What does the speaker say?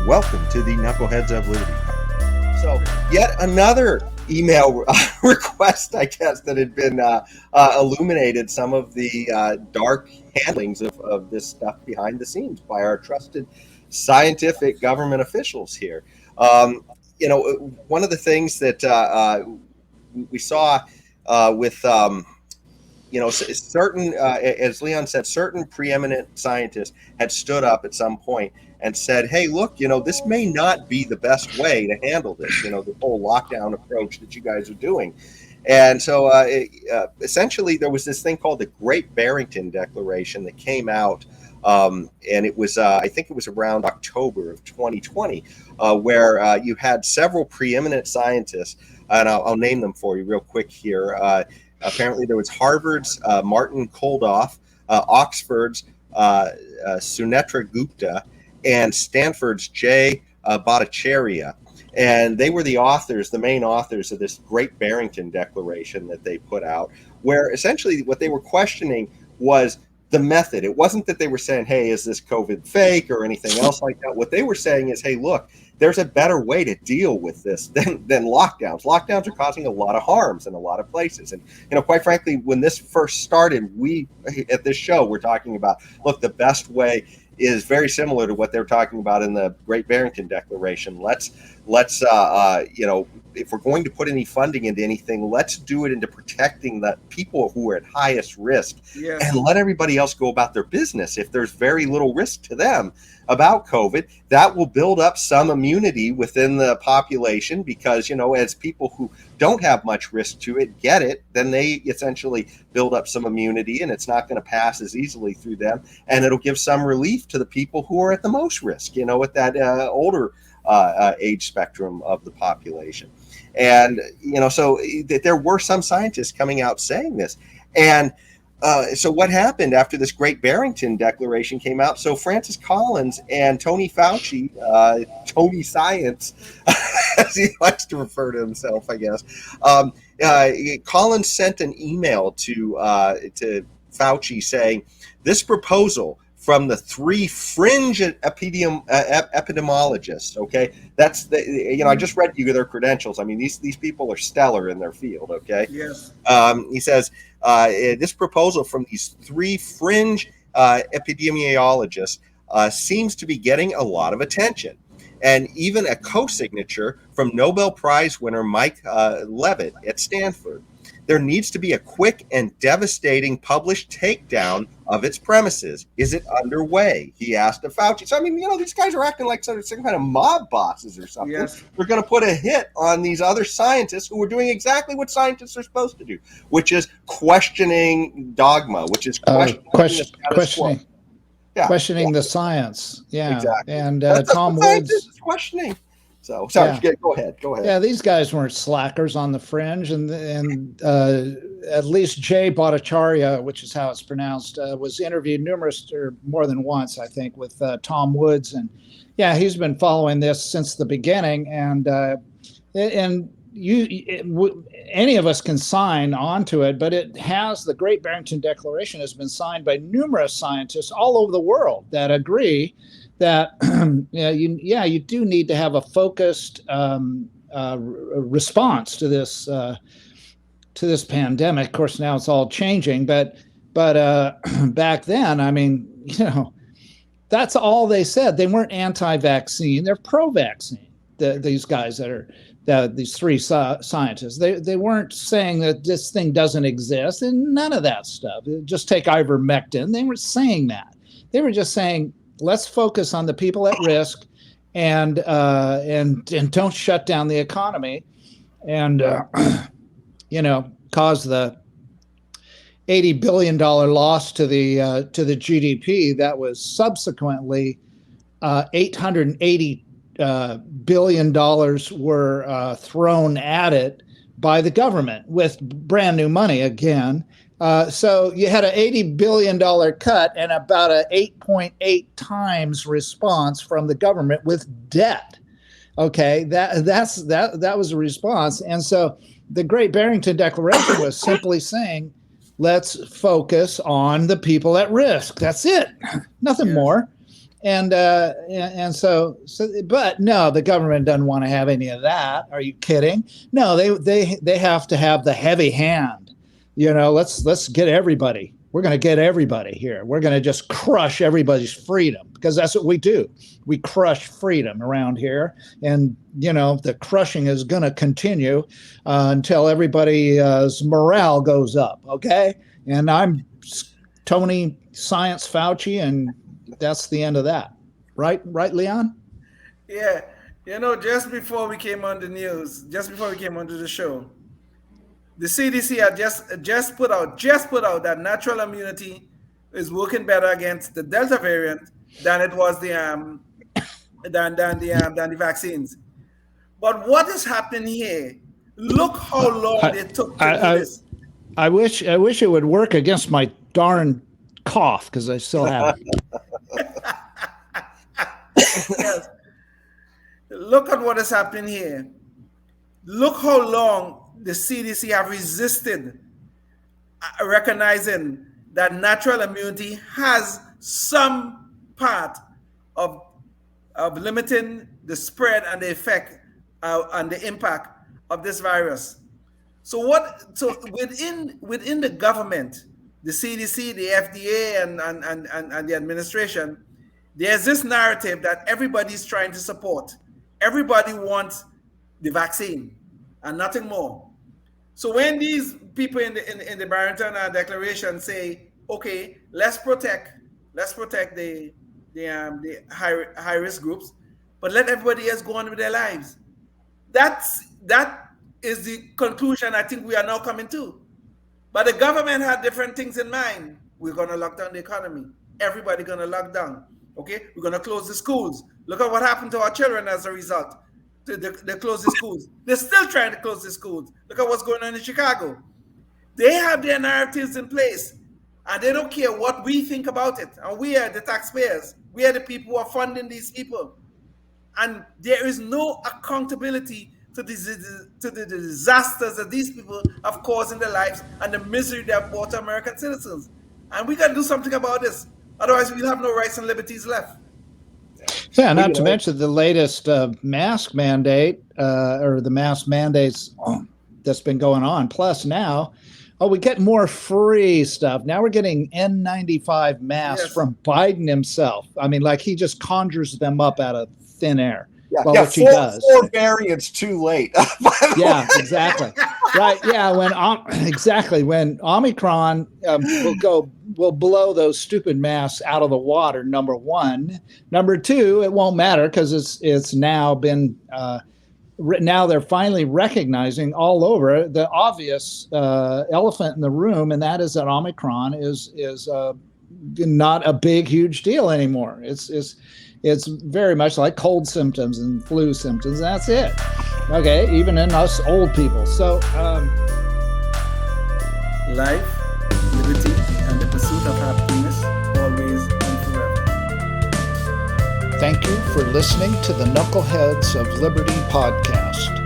welcome to the Knuckleheads of Liberty. So, yet another email request, I guess, that had been illuminated some of the dark handlings of this stuff behind the scenes by our trusted scientific government officials here. One of the things that we saw with certain, as Leon said, certain preeminent scientists had stood up at some point and said, hey, look, this may not be the best way to handle this, the whole lockdown approach that you guys are doing. And so essentially there was this thing called the Great Barrington Declaration that came out. And it was, I think it was around October of 2020, where you had several preeminent scientists, and I'll name them for you real quick here. Apparently there was Harvard's Martin Koldoff, Oxford's Sunetra Gupta, and Stanford's Jay Bhattacharya. And they were the authors, the main authors of this Great Barrington Declaration that they put out, where essentially what they were questioning was the method. It wasn't that they were saying, hey, is this COVID fake or anything else like that. What they were saying is, hey, look, there's a better way to deal with this than lockdowns. Lockdowns are causing a lot of harms in a lot of places. And, quite frankly, when this first started, we at this show, we're talking about, look, the best way is very similar to what they're talking about in the Great Barrington Declaration. Let's if we're going to put any funding into anything, let's do it into protecting the people who are at highest risk, and let everybody else go about their business. If there's very little risk to them about COVID, that will build up some immunity within the population because, as people who don't have much risk to it get it, then they essentially build up some immunity and it's not going to pass as easily through them. And it'll give some relief to the people who are at the most risk, at that older age spectrum of the population. And, so there were some scientists coming out saying this. And so what happened after this Great Barrington Declaration came out? So Francis Collins and Tony Fauci, Tony Science, as he likes to refer to himself, I guess. Collins sent an email to Fauci saying, this proposal from the three fringe epidemiologists, okay? That's I just read you their credentials. I mean, these people are stellar in their field, okay? Yes. He says, this proposal from these three fringe epidemiologists seems to be getting a lot of attention. And even a co-signature from Nobel Prize winner Mike Levitt at Stanford. There needs to be a quick and devastating published takedown of its premises. Is it underway? He asked of Fauci. So, I mean, these guys are acting like some kind of mob bosses or something. Yes. They're going to put a hit on these other scientists who are doing exactly what scientists are supposed to do, which is questioning dogma, which is questioning the science. Yeah. Exactly. And That's Tom Woods is questioning. So, sorry, go ahead. Yeah, these guys weren't slackers on the fringe, and at least Jay Bhattacharya, which is how it's pronounced, was interviewed more than once, I think, with Tom Woods, and yeah, he's been following this since the beginning, and any of us can sign onto it, but the Great Barrington Declaration has been signed by numerous scientists all over the world that agree that you do need to have a focused response to this pandemic. Of course, now it's all changing, but back then, I mean, that's all they said. They weren't anti-vaccine; they're pro-vaccine. These guys these three scientists, they weren't saying that this thing doesn't exist and none of that stuff. Just take ivermectin. They weren't saying that. They were just saying, let's focus on the people at risk, and don't shut down the economy, and cause the $80 billion loss to the GDP that was subsequently $880 billion were thrown at it by the government with brand new money again. So you had an $80 billion cut and about an 8.8 times response from the government with debt. Okay, that was a response. And so the Great Barrington Declaration was simply saying, let's focus on the people at risk. That's it. Nothing more. And so, but no, the government doesn't want to have any of that. Are you kidding? No, they have to have the heavy hand. Let's get everybody. We're going to get everybody here. We're going to just crush everybody's freedom, because that's what we do. We crush freedom around here. And, the crushing is going to continue until everybody's morale goes up. Okay. And I'm Tony Science Fauci, and that's the end of that. Right, Leon? Yeah. Just before we came on the news, just before we came onto the show, the CDC had just put out that natural immunity is working better against the Delta variant than it was than the vaccines. But what is happening here? Look how long they took to do this. I wish it would work against my darn cough, because I still have it. Yes. Look at what is happening here. Look how long the CDC have resisted recognizing that natural immunity has some part of limiting the spread and the effect and the impact of this virus. So within the government, the CDC, the FDA, and the administration, there's this narrative that everybody's trying to support. Everybody wants the vaccine and nothing more. So when these people in the Barrington Declaration say, okay, let's protect the high risk groups, but let everybody else go on with their lives. That is the conclusion I think we are now coming to. But the government had different things in mind. We're going to lock down the economy. Everybody going to lock down. Okay, we're going to close the schools. Look at what happened to our children as a result. They closed the schools. They're still trying to close the schools. Look at what's going on in Chicago. They have their narratives in place, and they don't care what we think about it. And we are the taxpayers. We are the people who are funding these people. And there is no accountability to the disasters that these people have caused in their lives and the misery they have brought to American citizens. And we got to do something about this. Otherwise, we'll have no rights and liberties left. Yeah, not to mention the latest mask mandate or the mask mandates that's been going on. Plus now, we get more free stuff. Now we're getting N95 masks from Biden himself. I mean, like he just conjures them up out of thin air. Yeah, which he does. Four variants too late. Yeah, exactly. Right. Yeah. When Omicron will blow those stupid masks out of the water. Number one. Number two, it won't matter because it's now been now they're finally recognizing all over the obvious elephant in the room, and that is that Omicron is not a big, huge deal anymore. It's very much like cold symptoms and flu symptoms. That's it. Okay, even in us old people. So, life, liberty, and the pursuit of happiness, always and forever. Thank you for listening to the Knuckleheads of Liberty podcast.